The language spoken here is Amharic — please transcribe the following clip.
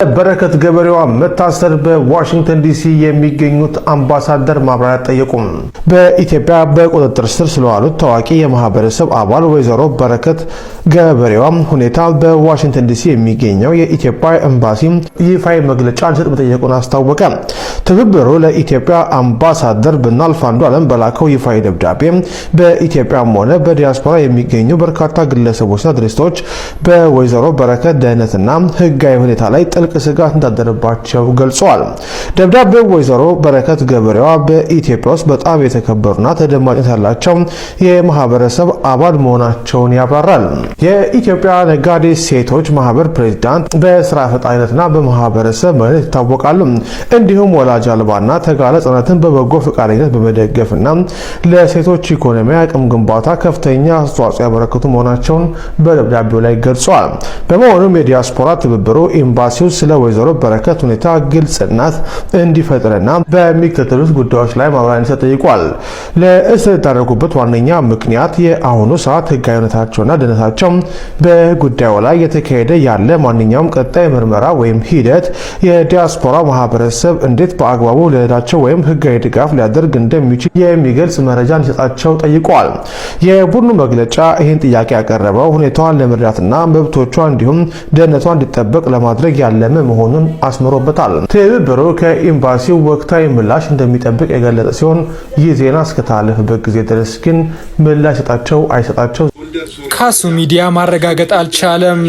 በረከት ገበሬዋ መታሰር በዋሽንግተን ዲሲ የሚገኙት አምባሳደር ማብራሪያ ጠየቁ። በኢትዮጵያ በቁጥጥር ስር ስለዋሉት ታዋቂ የማህበረሰብ አባል ወይዘሮ በረከት ገበሬዋ ሁኔታ በዋሽንግተን ዲሲ የሚገኘው የኢትዮጵያ ኤምባሲ ይፋዊ መግለጫ እንዲሰጥ መጠየቁን አስታወቀ። ትብብሩ ለኢትዮጵያ አምባሳደር ብናልፍ አንዱዓለም በላከው ይፋዊ ደብዳቤ በኢትዮጵያም ሆነ በዲያስፖራ የሚገኙ በርካታ ግለሰቦችና ድርጅቶች በወይዘሮ በረከት ደህንነትና ህጋዊ ሁኔታ ላይ ጥልቅ ስጋት እንዳደረባቸው ገልጸዋል። ደብዳቤው ወይዘሮ በረከት ገበሬዋ በኢትዮጵያ ውስጥ በጣም የተከበሩና ተደማጭነት ያላቸው የማህበረሰብ አባል መሆናቸውን ያብራራል። የኢትዮጵያ ነጋዴ ሴቶች ማህበር ፕሬዝዳንት በስራ ፈጣሪነትና በማህበረሰብ መሪነት ይታወቃሉ። እንዲሁም ወላጅ አልባና ተጋላጭ ህጻናትን በበጎ ፈቃደኝነት በመደገፍና ለሴቶች ኢኮኖሚ አቅም ግንባታ ከፍተኛ አስተዋጽኦ ያበረከቱ መሆናቸውን በደብዳቤው ላይ ገልጸዋል። በመሆኑም የዲያስፖራ ትብብሩ ኤምባሲው ስለ ወይዘሮ በረከት ሁኔታ ግልጽነት እንዲፈጥርና በሚከተሉት ጉዳዮች ላይ ማብራሪያ እንዲሰጥ ጠይቋል። ለእስር የተዳረጉበት ዋነኛ ምክንያት የአሁኑ ሰዓት ህጋዊነታቸውና ደህንነታቸው በጉዳዩ ላይ የተካሄደ ያለ ማንኛውም ቀጣይ ምርመራ ወይም ሂደት የዲያስፖራ ማህበረሰብ እንዴት በአግባቡ ለዳቸው ወይም ህጋዊ ድጋፍ ሊያደርግ እንደሚችል የሚገልጽ መረጃ እንዲሰጣቸው ጠይቀዋል። የቡድኑ መግለጫ ይህን ጥያቄ ያቀረበው ሁኔታዋን ለመርዳትና መብቶቿ እንዲሁም ደህንነቷ እንዲጠበቅ ለማድረግ ያለመ መሆኑን አስምሮበታል። ትብብሩ ከኤምባሲው ወቅታዊ ምላሽ እንደሚጠብቅ የገለጸ ሲሆን ይህ ዜና እስከተላለፈበት ጊዜ ድረስ ግን ምላሽ አይሰጣቸው ካሱ ሚዲያ ማረጋገጥ አልቻለም።